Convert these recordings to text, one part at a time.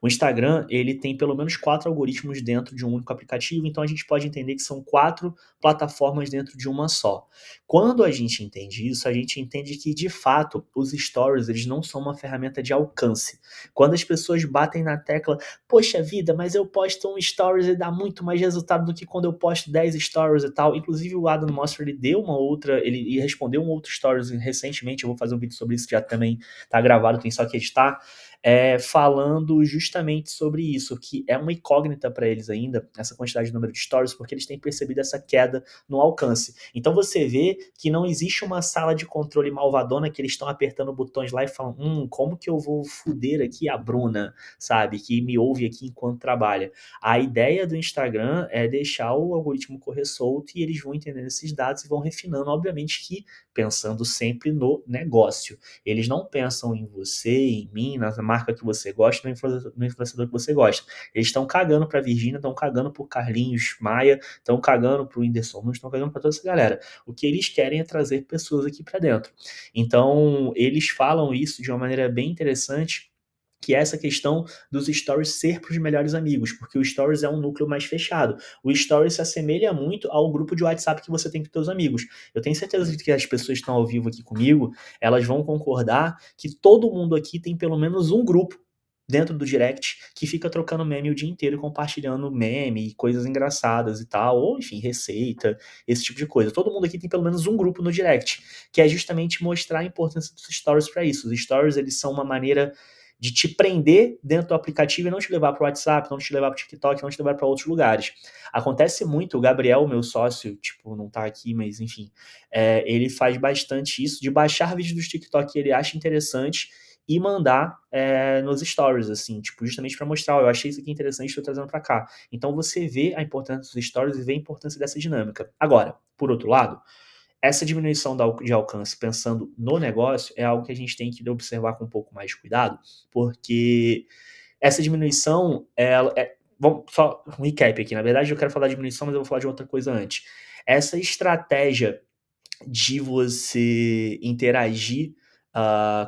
O Instagram, ele tem pelo menos 4 algoritmos dentro de um único aplicativo, então a gente pode entender que são 4 plataformas dentro de uma só. Quando a gente entende isso, a gente entende que, de fato, os stories, eles não são uma ferramenta de alcance. Quando as pessoas batem na tecla, poxa vida, mas eu posto um stories e dá muito mais resultado do que quando eu posto 10 stories e tal. Inclusive o Adam Mosseri, ele deu uma outra, ele respondeu um outro stories recentemente, eu vou fazer um vídeo sobre isso, já também tá gravado, tem só que editar, falando justamente sobre isso, que é uma incógnita para eles ainda, essa quantidade de número de stories, porque eles têm percebido essa queda no alcance. Então você vê que não existe uma sala de controle malvadona que eles estão apertando botões lá e falam, como que eu vou foder aqui a Bruna, sabe, que me ouve aqui enquanto trabalha. A ideia do Instagram é deixar o algoritmo correr solto e eles vão entendendo esses dados e vão refinando, obviamente que pensando sempre no negócio. Eles não pensam em você, em mim, na marca que você gosta, no influenciador que você gosta. Eles estão cagando pra Virgínia, estão cagando pro Carlinhos Maia, estão cagando pro Whindersson Nunes, estão cagando pra toda essa galera. O que eles querem é trazer pessoas aqui pra dentro. Então, eles falam isso de uma maneira bem interessante, que é essa questão dos stories ser para os melhores amigos, porque o stories é um núcleo mais fechado. O stories se assemelha muito ao grupo de WhatsApp que você tem com seus amigos. Eu tenho certeza que as pessoas que estão ao vivo aqui comigo, elas vão concordar que todo mundo aqui tem pelo menos um grupo dentro do direct que fica trocando meme o dia inteiro, compartilhando meme e coisas engraçadas e tal, ou enfim, receita, esse tipo de coisa. Todo mundo aqui tem pelo menos um grupo no direct, que é justamente mostrar a importância dos stories para isso. Os stories, eles são uma maneira de te prender dentro do aplicativo e não te levar para o WhatsApp, não te levar para o TikTok, não te levar para outros lugares. Acontece muito, o Gabriel, meu sócio, tipo, não tá aqui, mas enfim, ele faz bastante isso, de baixar vídeos do TikTok que ele acha interessante e mandar nos stories, assim, tipo, justamente para mostrar, eu achei isso aqui interessante, estou trazendo para cá. Então você vê a importância dos stories e vê a importância dessa dinâmica. Agora, por outro lado, essa diminuição de alcance pensando no negócio é algo que a gente tem que observar com um pouco mais de cuidado, porque essa diminuição, vamos só um recap aqui, na verdade eu quero falar de diminuição, mas eu vou falar de outra coisa antes. Essa estratégia de você interagir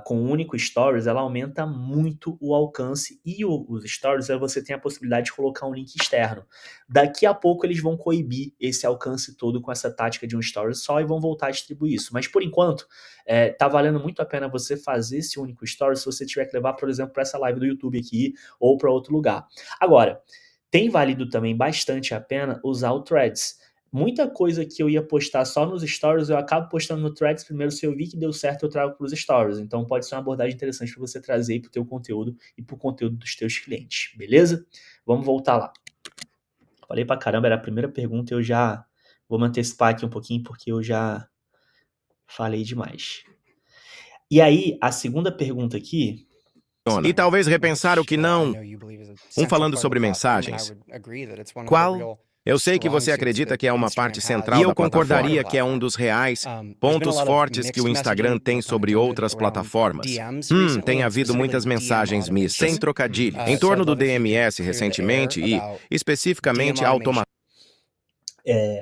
com o único stories, ela aumenta muito o alcance e os stories, você tem a possibilidade de colocar um link externo. Daqui a pouco eles vão coibir esse alcance todo com essa tática de um stories só e vão voltar a distribuir isso. Mas por enquanto, tá valendo muito a pena você fazer esse único stories se você tiver que levar, por exemplo, para essa live do YouTube aqui ou para outro lugar. Agora, tem valido também bastante a pena usar o Threads. Muita coisa que eu ia postar só nos stories, eu acabo postando no Threads primeiro. Se eu vi que deu certo, eu trago para os stories. Então pode ser uma abordagem interessante para você trazer para o teu conteúdo e para o conteúdo dos teus clientes, beleza? Vamos voltar lá. Falei pra caramba, era a primeira pergunta, eu já vou me antecipar aqui um pouquinho porque eu já falei demais. E aí, a segunda pergunta aqui... E talvez repensar o que não... falando sobre mensagens. Qual? Eu sei que você acredita que é uma parte central, e eu concordaria que é um dos reais pontos fortes que o Instagram tem sobre outras plataformas. Tem havido muitas mensagens mistas, sem trocadilho, em torno do DMS recentemente e, especificamente, a automação.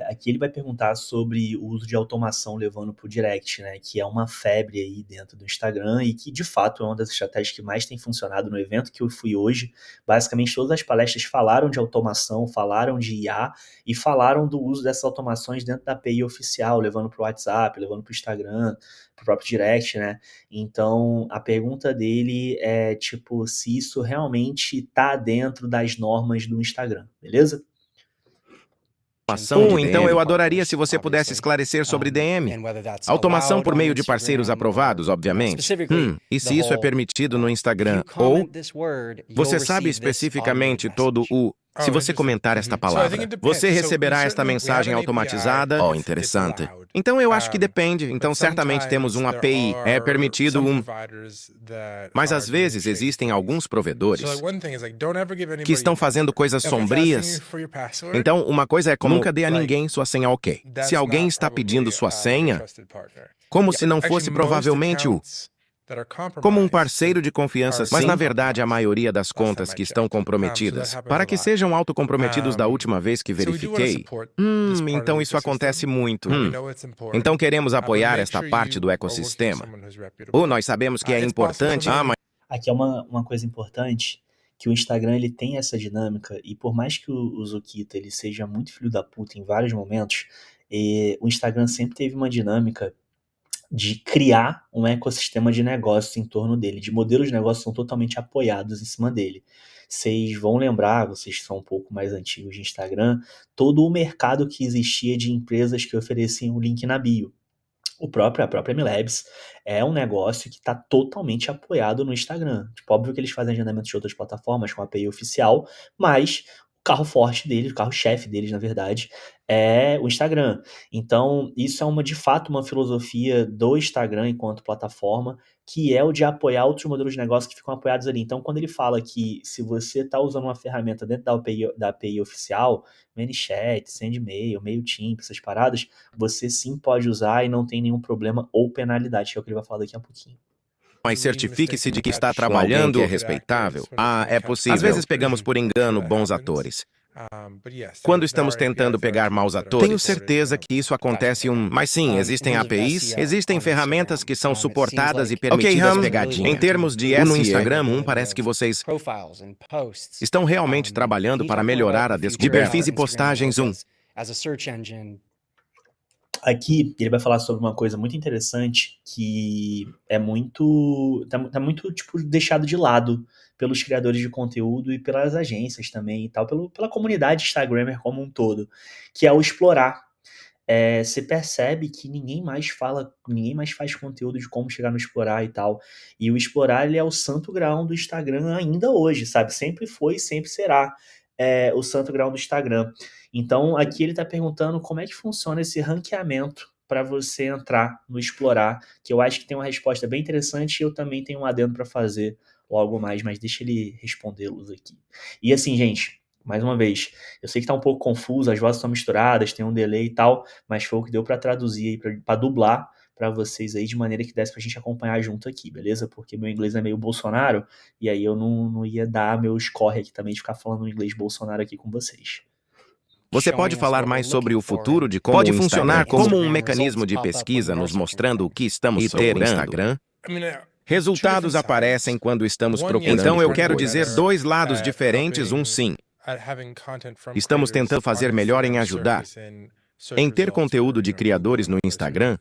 Aqui ele vai perguntar sobre o uso de automação levando para o direct, né? Que é uma febre aí dentro do Instagram e que, de fato, é uma das estratégias que mais tem funcionado no evento que eu fui hoje. Basicamente, todas as palestras falaram de automação, falaram de IA e falaram do uso dessas automações dentro da API oficial, levando para o WhatsApp, levando para o Instagram, para o próprio direct, né? Então, a pergunta dele é, tipo, se isso realmente está dentro das normas do Instagram, beleza? Então eu adoraria se você pudesse esclarecer sobre DM. Automação por meio de parceiros aprovados, obviamente. E se isso é permitido no Instagram? Ou você sabe especificamente todo o... Se você comentar esta palavra, você receberá esta mensagem automatizada? Interessante. Então eu acho que depende. Então certamente temos um API, é permitido um... Mas às vezes existem alguns provedores que estão fazendo coisas sombrias. Então uma coisa é como nunca dê a ninguém sua senha ok. Se alguém está pedindo sua senha, como se não fosse provavelmente como um parceiro de confiança, mas na verdade a maioria das contas que estão comprometidas, para que sejam autocomprometidos da última vez que verifiquei, então isso acontece muito. Então queremos apoiar esta parte do ecossistema. Nós sabemos que é importante, mas... Aqui é uma coisa importante, que o Instagram ele tem essa dinâmica, e por mais que o Zukita ele seja muito filho da puta em vários momentos, o Instagram sempre teve uma dinâmica de criar um ecossistema de negócios em torno dele, de modelos de negócios que são totalmente apoiados em cima dele. Vocês vão lembrar, vocês que são um pouco mais antigos de Instagram, todo o mercado que existia de empresas que ofereciam o link na bio. A própria MLabs é um negócio que está totalmente apoiado no Instagram. Tipo, óbvio que eles fazem agendamento de outras plataformas com a API oficial, mas o carro forte deles, o carro-chefe deles, na verdade, é o Instagram. Então, isso é de fato uma filosofia do Instagram enquanto plataforma, que é o de apoiar outros modelos de negócio que ficam apoiados ali. Então, quando ele fala que se você está usando uma ferramenta dentro da API oficial, ManyChat, SendMail, MailChimp, essas paradas, você sim pode usar e não tem nenhum problema ou penalidade, que é o que ele vai falar daqui a pouquinho. Mas certifique-se de que está trabalhando. Alguém que é respeitável. É possível. Às vezes pegamos por engano bons atores. Quando estamos tentando pegar maus atores, tenho certeza que isso acontece Mas sim, existem APIs, existem ferramentas que são suportadas e permitidas pegadinha. Em termos de SEO, no Instagram, parece que vocês estão realmente trabalhando para melhorar a descoberta. De perfis e postagens, Aqui ele vai falar sobre uma coisa muito interessante que é muito tá muito tipo deixado de lado pelos criadores de conteúdo e pelas agências também e tal, pela comunidade Instagrammer como um todo, que é o explorar. Você percebe que ninguém mais faz conteúdo de como chegar no explorar e tal. E o explorar ele é o santo grau do Instagram ainda hoje, sabe? Sempre foi, sempre será o santo grau do Instagram. Então aqui ele está perguntando como é que funciona esse ranqueamento para você entrar no explorar, que eu acho que tem uma resposta bem interessante e eu também tenho um adendo para fazer logo mais, mas deixa ele respondê-los aqui. E assim, gente, mais uma vez, eu sei que tá um pouco confuso, as vozes estão misturadas, tem um delay e tal, mas foi o que deu para traduzir aí, para dublar para vocês aí, de maneira que desse pra gente acompanhar junto aqui, beleza? Porque meu inglês é meio Bolsonaro, e aí eu não ia dar meu score aqui também de ficar falando inglês Bolsonaro aqui com vocês. Você pode falar mais sobre o futuro de como pode funcionar como um mecanismo de pesquisa nos mostrando o que estamos procurando? Instagram? Resultados aparecem quando estamos procurando. Então eu quero dizer dois lados diferentes, sim. Estamos tentando fazer melhor em ajudar em ter conteúdo de criadores no Instagram,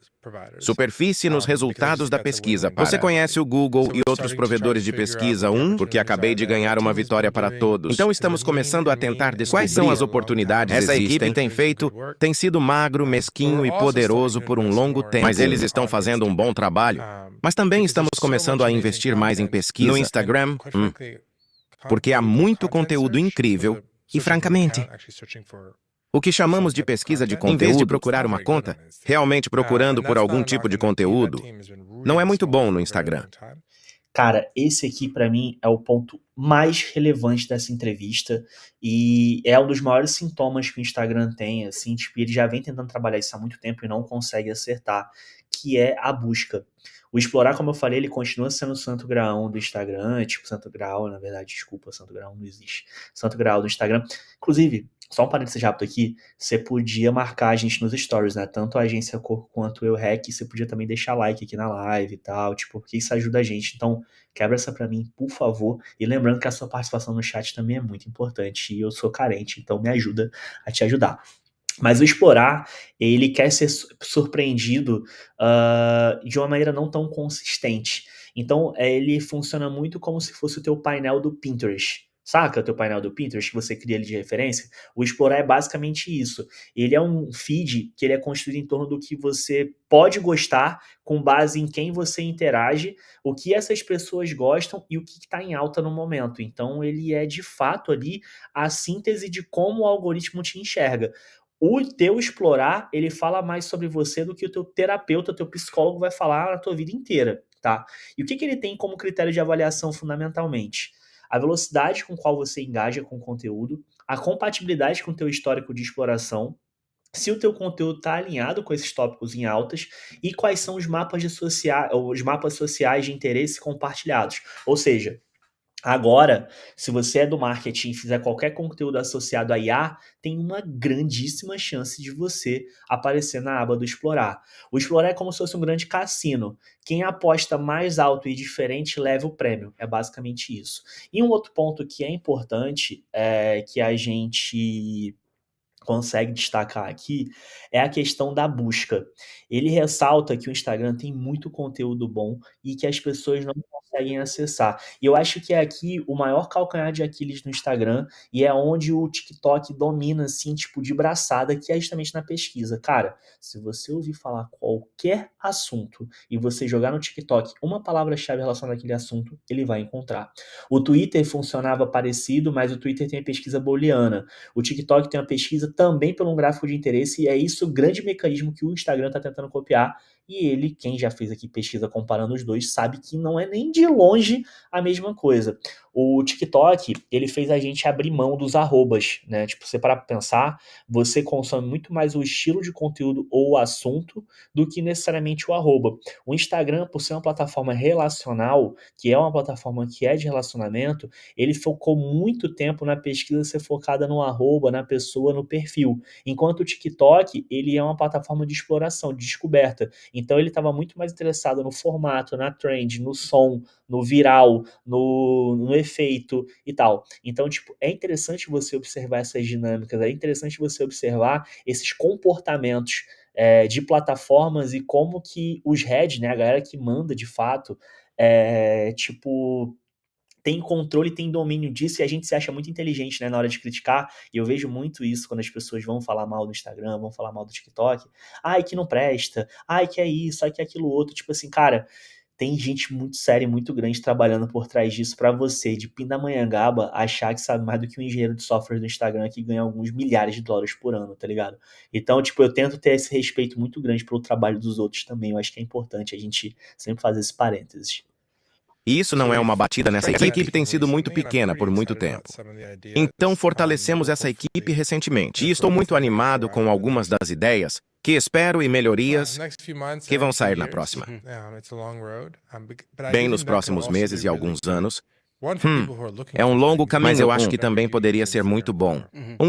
superfície nos resultados da pesquisa. Você conhece o Google e outros provedores de pesquisa, porque acabei de ganhar uma vitória para todos. Então estamos começando a tentar descobrir quais são as oportunidades essa equipe tem sido magro, mesquinho e poderoso por um longo tempo. Mas eles estão fazendo um bom trabalho. Mas também estamos começando a investir mais em pesquisa no Instagram, porque há muito conteúdo incrível e, francamente, o que chamamos de pesquisa de conteúdo, em vez de procurar uma conta, realmente procurando por algum tipo de conteúdo, não é muito bom no Instagram. Cara, esse aqui pra mim é o ponto mais relevante dessa entrevista e é um dos maiores sintomas que o Instagram tem, assim, tipo, ele já vem tentando trabalhar isso há muito tempo e não consegue acertar, que é a busca. O explorar, como eu falei, ele continua sendo o santo graal do Instagram, tipo, santo graal, na verdade, desculpa, santo graal não existe. Santo graal do Instagram. Inclusive, só um parênteses rápido aqui, você podia marcar a gente nos stories, né? Tanto a agência Cor quanto eu Rec, você podia também deixar like aqui na live e tal, tipo, porque isso ajuda a gente. Então, quebra essa pra mim, por favor. E lembrando que a sua participação no chat também é muito importante e eu sou carente, então me ajuda a te ajudar. Mas o explorar, ele quer ser surpreendido de uma maneira não tão consistente. Então, ele funciona muito como se fosse o teu painel do Pinterest. Saca o teu painel do Pinterest que você cria ali de referência? O explorar é basicamente isso. Ele é um feed que ele é construído em torno do que você pode gostar com base em quem você interage, o que essas pessoas gostam e o que está em alta no momento. Então, ele é de fato ali a síntese de como o algoritmo te enxerga. O teu explorar, ele fala mais sobre você do que o teu terapeuta, o teu psicólogo vai falar na tua vida inteira, tá? E o que ele tem como critério de avaliação fundamentalmente? A velocidade com qual você engaja com o conteúdo, a compatibilidade com o teu histórico de exploração, se o teu conteúdo está alinhado com esses tópicos em altas e quais são os mapas sociais de interesse compartilhados. Ou seja, Agora, se você é do marketing e fizer qualquer conteúdo associado a IA, tem uma grandíssima chance de você aparecer na aba do Explorar. O Explorar é como se fosse um grande cassino. Quem aposta mais alto e diferente leva o prêmio. É basicamente isso. E um outro ponto que é importante é que a gente consegue destacar aqui é a questão da busca. Ele ressalta que o Instagram tem muito conteúdo bom e que as pessoas não conseguem acessar. E eu acho que é aqui o maior calcanhar de Aquiles no Instagram e é onde o TikTok domina, assim, tipo, de braçada, que é justamente na pesquisa. Cara, se você ouvir falar qualquer assunto e você jogar no TikTok uma palavra-chave relacionada àquele assunto, ele vai encontrar. O Twitter funcionava parecido, mas o Twitter tem a pesquisa booleana. O TikTok tem uma pesquisa também por um gráfico de interesse, e é isso o grande mecanismo que o Instagram está tentando copiar. E ele, quem já fez aqui pesquisa comparando os dois, sabe que não é nem de longe a mesma coisa. O TikTok, ele fez a gente abrir mão dos arrobas, né? Tipo, você parar pra pensar, você consome muito mais o estilo de conteúdo ou o assunto do que necessariamente o arroba. O Instagram, por ser uma plataforma relacional, que é uma plataforma que é de relacionamento, ele focou muito tempo na pesquisa ser focada no arroba, na pessoa, no perfil. Enquanto o TikTok, ele é uma plataforma de exploração, de descoberta. Então ele estava muito mais interessado no formato, na trend, no som, no viral, no efeito e tal. Então, tipo, é interessante você observar essas dinâmicas, é interessante você observar esses comportamentos de plataformas e como que os heads, né, a galera que manda de fato, tipo, tem controle, tem domínio disso e a gente se acha muito inteligente, né, na hora de criticar. E eu vejo muito isso quando as pessoas vão falar mal do Instagram, vão falar mal do TikTok. Ai, que não presta. Ai, que é isso, ai, que é aquilo outro. Tipo assim, cara, tem gente muito séria e muito grande trabalhando por trás disso pra você, de Pindamonhangaba, achar que sabe mais do que um engenheiro de software do Instagram que ganha alguns milhares de dólares por ano, tá ligado? Então, tipo, eu tento ter esse respeito muito grande pelo trabalho dos outros também. Eu acho que é importante a gente sempre fazer esse parênteses. E isso não é uma batida nessa equipe. Essa equipe tem sido muito pequena por muito tempo. Então fortalecemos essa equipe recentemente e estou muito animado com algumas das ideias que espero e melhorias que vão sair na próxima. Bem nos próximos meses e alguns anos. É um longo caminho, mas eu acho que também poderia ser muito bom.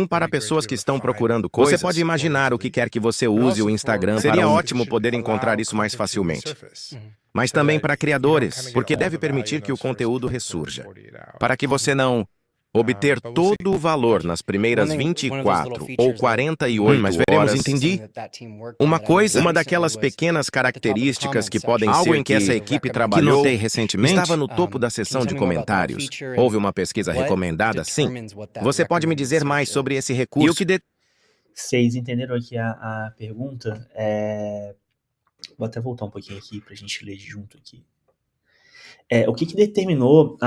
Para pessoas que estão procurando coisas. Você pode imaginar o que quer que você use o Instagram. Seria ótimo poder encontrar isso mais facilmente. Mas também para criadores, porque deve permitir que o conteúdo ressurja. Para que você não obter todo o valor nas primeiras 24 ou 48 Mas veremos, horas. entendi. Uma daquelas pequenas características que podem Algo ser em que essa equipe que trabalhou notei recentemente estava estava no topo da seção de comentários. Houve uma pesquisa recomendada, sim. Você pode me dizer mais sobre esse recurso? E o que Vocês entenderam aqui a pergunta? Vou até voltar um pouquinho aqui pra gente ler junto aqui. O que determinou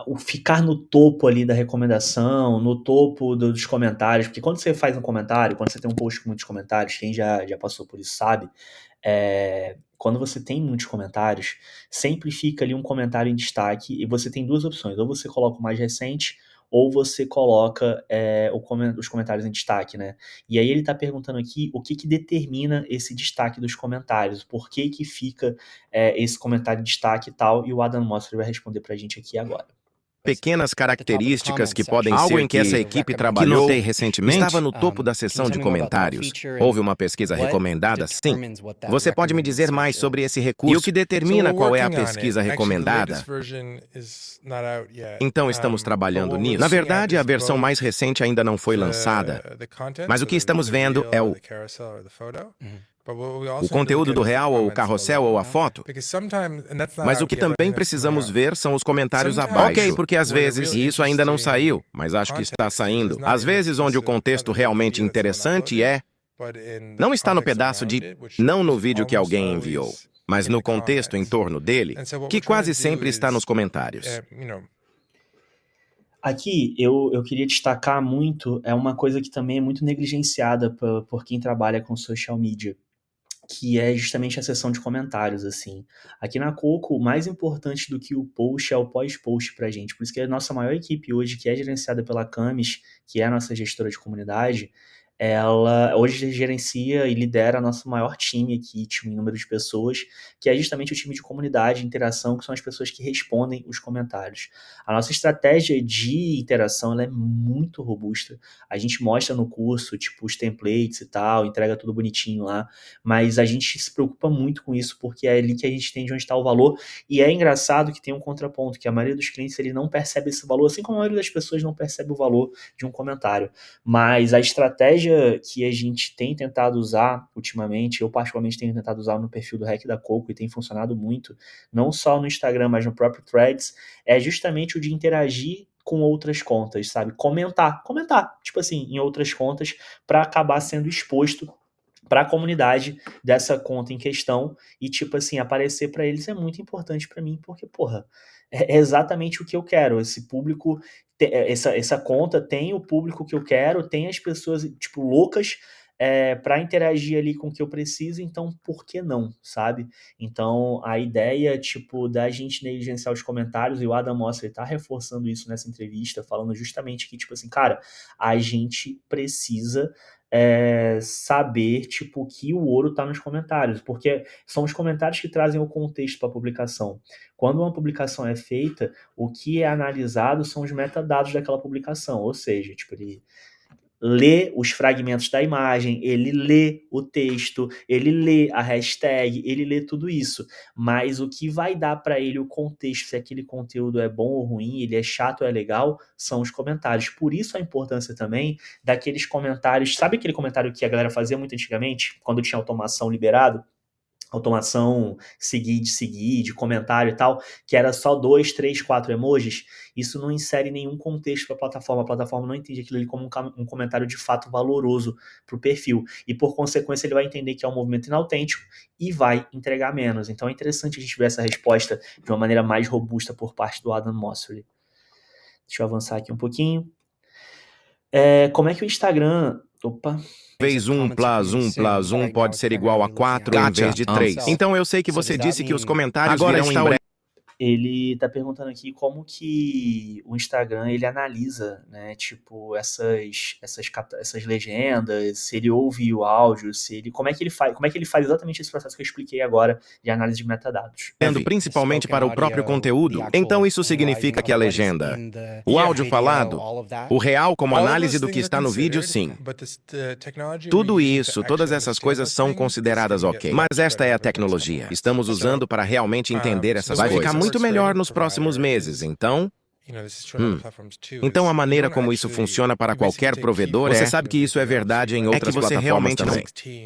o ficar no topo ali da recomendação, no topo dos comentários? Porque quando você faz um comentário, quando você tem um post com muitos comentários, quem já passou por isso sabe, quando você tem muitos comentários, sempre fica ali um comentário em destaque e você tem duas opções. Ou você coloca o mais recente, ou você coloca os comentários em destaque, né? E aí ele está perguntando aqui o que determina esse destaque dos comentários, por que fica esse comentário em destaque e tal, e o Adam Mosseri vai responder pra gente aqui agora. pequenas características que podem Algo ser em que essa equipe que trabalhou notei recentemente estava estava no topo da seção de comentários. Houve uma pesquisa recomendada, sim. Você pode me dizer mais sobre esse recurso? E o que determina qual é a pesquisa recomendada? Então estamos trabalhando nisso. Na verdade, a versão mais recente ainda não foi lançada, mas o que estamos vendo é o conteúdo do real, ou o carrossel, ou a foto. Mas o que também precisamos ver são os comentários abaixo. Ok, porque às vezes, e isso ainda não saiu, mas acho que está saindo, às vezes onde o contexto realmente interessante não está no pedaço não no vídeo que alguém enviou, mas no contexto em torno dele, que quase sempre está nos comentários. Aqui eu queria destacar muito, uma coisa que também é muito negligenciada por quem trabalha com social media, que é justamente a seção de comentários, assim. Aqui na Coco, o mais importante do que o post é o pós-post pra gente. Por isso que a nossa maior equipe hoje, que é gerenciada pela Camis, que é a nossa gestora de comunidade, ela hoje gerencia e lidera nosso maior time aqui, time em número de pessoas, que é justamente o time de comunidade, interação, que são as pessoas que respondem os comentários. A nossa estratégia de interação ela é muito robusta. A gente mostra no curso, tipo, os templates e tal, entrega tudo bonitinho lá, mas a gente se preocupa muito com isso, porque é ali que a gente entende onde está o valor, e é engraçado que tem um contraponto, que a maioria dos clientes ele não percebe esse valor, assim como a maioria das pessoas não percebe o valor de um comentário. Mas a estratégia que a gente tem tentado usar ultimamente, eu particularmente tenho tentado usar no perfil do Hack da Coco e tem funcionado muito, não só no Instagram, mas no próprio Threads, é justamente o de interagir com outras contas, sabe? Comentar, tipo assim, em outras contas, para acabar sendo exposto para a comunidade dessa conta em questão e, tipo assim, aparecer para eles é muito importante para mim, porque, porra, é exatamente o que eu quero. Esse público, essa conta tem o público que eu quero, tem as pessoas, tipo, loucas para interagir ali com o que eu preciso, então por que não, sabe? Então a ideia, tipo, da gente negligenciar os comentários, e o Adam Mosseri tá reforçando isso nessa entrevista, falando justamente que, tipo assim, cara, a gente precisa saber, tipo, que o ouro tá nos comentários, porque são os comentários que trazem o contexto para a publicação. Quando uma publicação é feita, o que é analisado são os metadados daquela publicação, ou seja, tipo, ele lê os fragmentos da imagem, ele lê o texto, ele lê a hashtag, ele lê tudo isso. Mas o que vai dar para ele o contexto, se aquele conteúdo é bom ou ruim, ele é chato ou é legal, são os comentários. Por isso a importância também daqueles comentários. Sabe aquele comentário que a galera fazia muito antigamente, quando tinha automação liberado? Automação seguir, de comentário e tal, que era só 2, 3, 4 emojis, isso não insere nenhum contexto para a plataforma não entende aquilo ali como um comentário de fato valoroso para o perfil, e por consequência ele vai entender que é um movimento inautêntico e vai entregar menos. Então é interessante a gente ver essa resposta de uma maneira mais robusta por parte do Adam Mosseri. Deixa eu avançar aqui um pouquinho. Como é que o Instagram... Opa... Vez 1 plus 1 plus 1 pode ser igual a 4 em vez de 3. Então eu sei que você disse que os comentários virão em breve. Ele tá perguntando aqui como que o Instagram ele analisa, né, tipo, essas legendas, se ele ouve o áudio, como é que ele faz exatamente esse processo que eu expliquei agora de análise de metadados. Principalmente para o próprio conteúdo. Então isso significa que a legenda, o áudio falado, o real como análise do que está no vídeo, sim. Tudo isso, todas essas coisas são consideradas ok. Mas esta é a tecnologia. Estamos usando para realmente entender essas coisas. Vai ficar muito melhor nos próximos meses, então... Então a maneira como isso funciona para qualquer provedor você sabe que isso é verdade em outras plataformas também.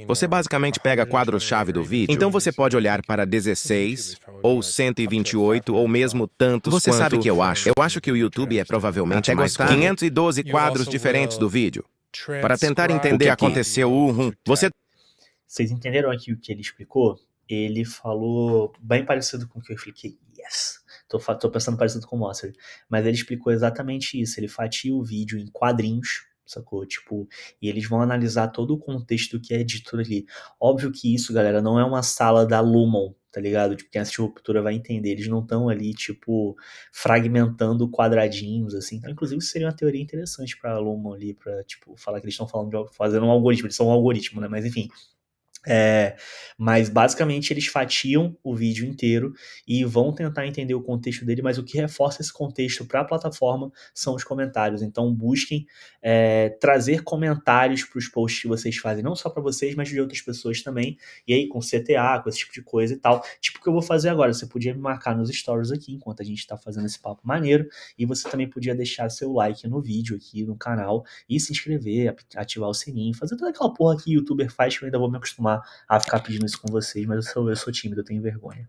Você basicamente pega a quadro-chave do vídeo, então você pode olhar para 16, ou 128, ou mesmo tantos quanto... Você sabe o que eu acho? Eu acho que o YouTube é provavelmente mais 512 quadros diferentes do vídeo. Para tentar entender o que aconteceu, Vocês entenderam aqui o que ele explicou? Ele falou bem parecido com o que eu expliquei. Yes! Tô pensando parecido com o Mosseri. Mas ele explicou exatamente isso. Ele fatia o vídeo em quadrinhos, sacou? Tipo, e eles vão analisar todo o contexto que é dito ali. Óbvio que isso, galera, não é uma sala da Lumon, tá ligado? Tipo, quem assistiu Ruptura vai entender. Eles não estão ali, tipo, fragmentando quadradinhos, assim. Então, inclusive, isso seria uma teoria interessante pra Lumon ali, pra, tipo, falar que eles estão fazendo um algoritmo. Eles são um algoritmo, né? Mas, enfim... mas basicamente eles fatiam o vídeo inteiro e vão tentar entender o contexto dele, mas o que reforça esse contexto para a plataforma são os comentários. Então busquem trazer comentários para os posts que vocês fazem, não só para vocês, mas de outras pessoas também, e aí com CTA, com esse tipo de coisa e tal. Tipo o que eu vou fazer agora, você podia me marcar nos stories aqui, enquanto a gente está fazendo esse papo maneiro, e você também podia deixar seu like no vídeo aqui no canal, e se inscrever, ativar o sininho, fazer toda aquela porra que o youtuber faz, que eu ainda vou me acostumar a ficar pedindo isso com vocês, mas eu sou tímido, eu tenho vergonha.